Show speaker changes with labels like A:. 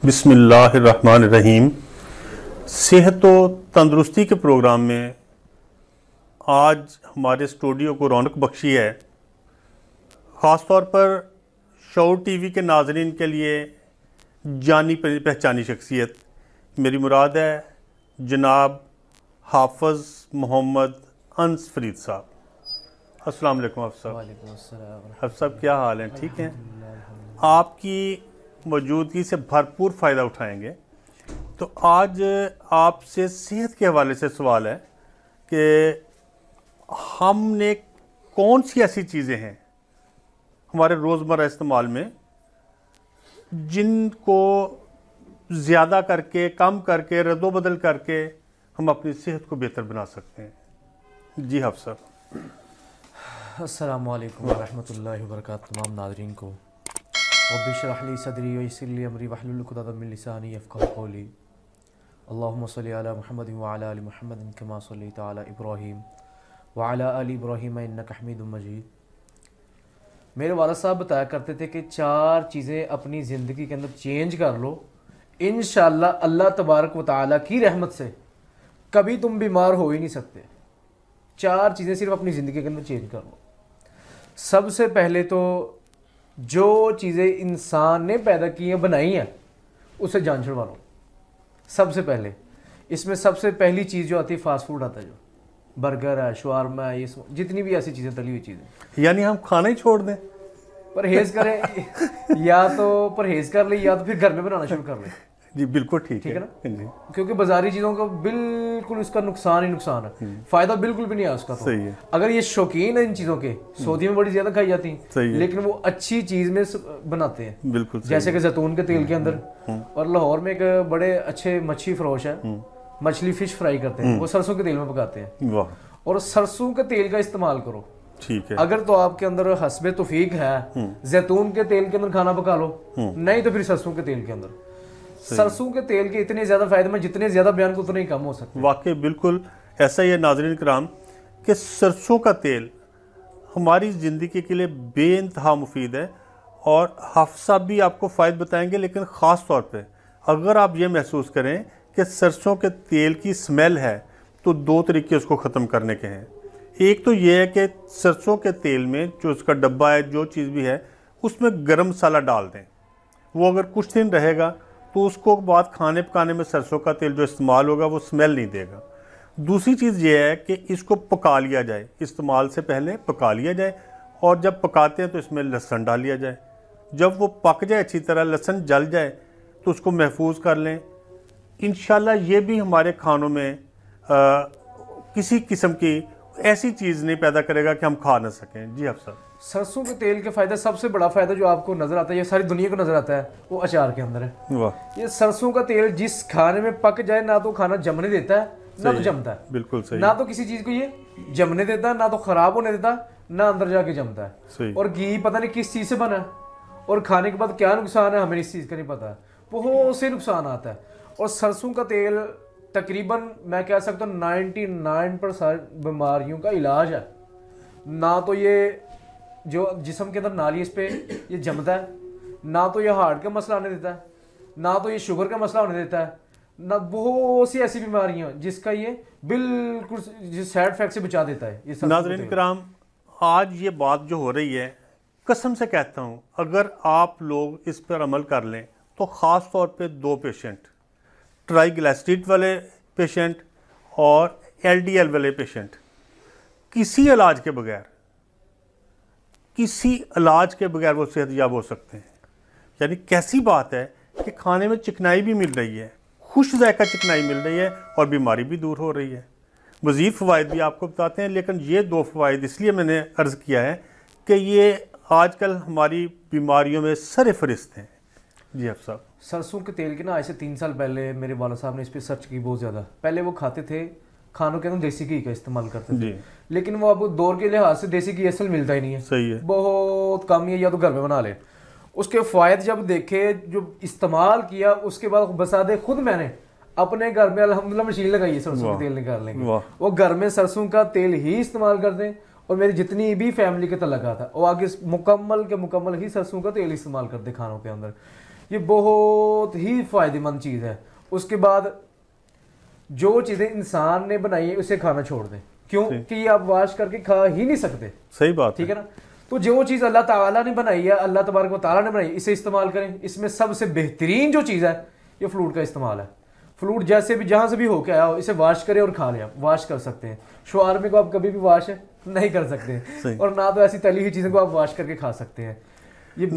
A: बिस्मिल्लाहिर्रहमानिर्रहीम। सेहत व तंदुरुस्ती के प्रोग्राम में आज हमारे स्टूडियो को रौनक बख्शी है। ख़ास तौर पर शऊर टीवी के नाज़रीन के लिए जानी पहचानी शख्सियत, मेरी मुराद है जनाब हाफ़िज़ मोहम्मद अंस फरीद साहब। अस्सलाम वालेकुम हाफ़िज़ साहब। हाफ़िज़ साहब क्या हाल हैं? ठीक हैं? आपकी मौजूदगी से भरपूर फ़ायदा उठाएंगे। तो आज आपसे सेहत के हवाले से सवाल है कि हमने कौन सी ऐसी चीज़ें हैं हमारे रोज़मर्रा इस्तेमाल में जिनको ज़्यादा करके, कम करके, रद्दोबदल करके हम अपनी सेहत को बेहतर बना सकते हैं। जी हाफ़िज़ साहब।
B: अस्सलामु अलैकुम वरहमतुल्लाहि वबरकातुहू। तमाम नाज़रीन को रब्बिशरह सदरी वयस्सिर ली अमरी वहलुल उक़दतम मिन लिसानी यफ़क़हू क़ौली। अल्लाहुम्मा सल्लि अला मुहम्मदिन व अला आलि मुहम्मदिन कमा सल्लैता अला इब्राहीम व अला आलि इब्राहीम इन्नका हमीदुम मजीद। मेरे वालिद साहब बताया करते थे कि 4 चीज़ें अपनी ज़िंदगी के अंदर चेंज कर लो, इंशाअल्लाह अल्लाह तबारक व तआला की रहमत से कभी तुम बीमार हो ही नहीं सकते। 4 चीज़ें सिर्फ अपनी ज़िंदगी के अंदर चेंज कर लो। सबसे पहले तो जो चीज़ें इंसान ने पैदा की हैं, बनाई हैं, उसे जान छुड़वा लो। सबसे पहले इसमें सबसे पहली चीज़ जो आती है फास्ट फूड आता है, जो बर्गर है, शवारमा है, ये जितनी भी ऐसी चीज़ें, तली हुई चीज़ें।
A: यानी हम खाना ही छोड़ दें?
B: परहेज़ करें या तो परहेज़ कर ले या तो फिर घर में बनाना शुरू कर ले।
A: जी बिल्कुल ठीक है
B: ना
A: जी।
B: क्योंकि बाजारी चीज़ों का बिल्कुल उसका नुकसान ही नुकसान है, फ़ायदा बिल्कुल भी नहीं है उसका। तो
A: सही है।
B: अगर ये शौकीन है इन चीज़ों के, सऊदी में बड़ी ज़्यादा खाई जाती हैं, लेकिन वो अच्छी चीज़ में बनाते हैं।
A: बिल्कुल
B: जैसे कि जैतून के तेल के अंदर। और लाहौर में एक बड़े अच्छे मच्छी फरोश है, मछली फिश फ्राई करते हैं, वो सरसों के तेल में पकाते हैं।
A: वाह।
B: और सरसों के तेल का इस्तेमाल करो।
A: ठीक है।
B: अगर तो आपके अंदर हस्बे तौफीक है, जैतून के तेल के अंदर खाना पका लो, नहीं तो फिर सरसों के तेल के अंदर। सरसों के तेल के इतने ज़्यादा फायदे में जितने ज़्यादा बयान को उतने ही कम हो सकते हैं।
A: वाकई बिल्कुल ऐसा ही है नाज़रीन कराम कि सरसों का तेल हमारी ज़िंदगी के लिए बेइंतहा मुफीद है। और हाफ़िज़ साहब भी आपको फ़ायदे बताएंगे, लेकिन ख़ास तौर पे अगर आप ये महसूस करें कि सरसों के तेल की स्मेल है तो 2 तरीके उसको ख़त्म करने के हैं। एक तो ये है कि सरसों के तेल में जो उसका डब्बा है, जो चीज़ भी है, उसमें गरम मसाला डाल दें। वो अगर कुछ दिन रहेगा तो उसको बाद खाने पकाने में सरसों का तेल जो इस्तेमाल होगा वो स्मेल नहीं देगा। दूसरी चीज़ ये है कि इसको पका लिया जाए, इस्तेमाल से पहले पका लिया जाए, और जब पकाते हैं तो इसमें लहसुन डाल लिया जाए। जब वो पक जाए अच्छी तरह, लहसुन जल जाए, तो उसको महफूज कर लें। इंशाल्लाह ये भी हमारे खानों में किसी किस्म की ऐसी चीज़ नहीं पैदा करेगा कि हम खा ना सकें। जी अफसर।
B: सरसों के तेल के फायदा, सबसे बड़ा फायदा जो आपको नजर आता है, ये सारी दुनिया को नजर आता है, वो अचार के अंदर है।
A: वाह।
B: ये सरसों का तेल जिस खाने में पक जाए, ना तो खाना जमने देता है, ना तो जमता है।
A: बिल्कुल सही।
B: ना तो किसी चीज को ये जमने देता है, ना तो खराब होने देता, ना अंदर जाके जमता है।
A: सही।
B: और घी पता नहीं किस चीज से बना है, और खाने के बाद क्या नुकसान है हमें इस चीज का नहीं पता है। बहुत से नुकसान आता है। और सरसों का तेल तकरीबन मैं कह सकता हूँ 99% बीमारियों का इलाज है। ना तो ये जो जिस्म के अंदर नाली इस पे ये जमता है, ना तो ये हार्ट का मसला होने देता है, ना तो ये शुगर का मसला होने देता है, ना बहुत सी ऐसी बीमारियां जिसका ये बिल्कुल साइड इफेक्ट से बचा देता है। ये
A: नाज़रीन कराम, आज ये बात जो हो रही है, कसम से कहता हूँ, अगर आप लोग इस पर अमल कर लें तो ख़ास तौर पे 2 पेशेंट, ट्राइग्लिसराइड वाले पेशेंट और LDL वाले पेशेंट, किसी इलाज के बगैर वो सेहतयाब हो सकते हैं। यानी कैसी बात है कि खाने में चिकनाई भी मिल रही है, खुश जायका चिकनाई मिल रही है, और बीमारी भी दूर हो रही है। मज़ीद फ़वाइद भी आपको बताते हैं, लेकिन ये 2 फ़वाइद इसलिए मैंने अर्ज़ किया है कि ये आजकल हमारी बीमारियों में सरफ़हरिस्त हैं। जी अफसर।
B: सरसों के तेल के ना आज से 3 साल पहले मेरे वाला साहब ने इस पर सर्च की बहुत ज़्यादा। पहले वो खाते थे, खानों के अंदर देसी घी का इस्तेमाल करते थे, लेकिन वो अब दौर के लिहाज से देसी घी असल मिलता ही नहीं है।
A: सही है।
B: बहुत कम ही है, या तो घर में बना ले। उसके फ़ायदे जब देखे, जो इस्तेमाल किया, उसके बाद बसा दे खुद मैंने अपने घर में अल्हम्दुलिल्लाह मशीन लगाई है सरसों का तेल निकालने की। वो घर में सरसों का तेल ही इस्तेमाल करते हैं, और मेरी जितनी भी फैमिली के तलका था वो आगे मुकम्मल के मुकम्मल ही सरसों का तेल इस्तेमाल करते खानों के अंदर। ये बहुत ही फ़ायदेमंद चीज़ है। उसके बाद जो चीज़ें इंसान ने बनाई है उसे खाना छोड़ दें, क्यों कि ये आप वाश करके खा ही नहीं सकते।
A: सही बात,
B: ठीक है ना। तो जो चीज़ अल्लाह ताला ने बनाई है, अल्लाह तबारक व तआला ने बनाई, इसे इस्तेमाल करें। इसमें सबसे बेहतरीन जो चीज़ है ये फ्लूट का इस्तेमाल है। फ्लूट जैसे भी जहाँ से भी होके आया हो इसे वाश करें और खा लें। आप वाश कर सकते हैं, शवारमे को आप कभी भी वाश नहीं कर सकते, और ना तो ऐसी तली हुई चीज़ों को आप वाश करके खा सकते हैं। ये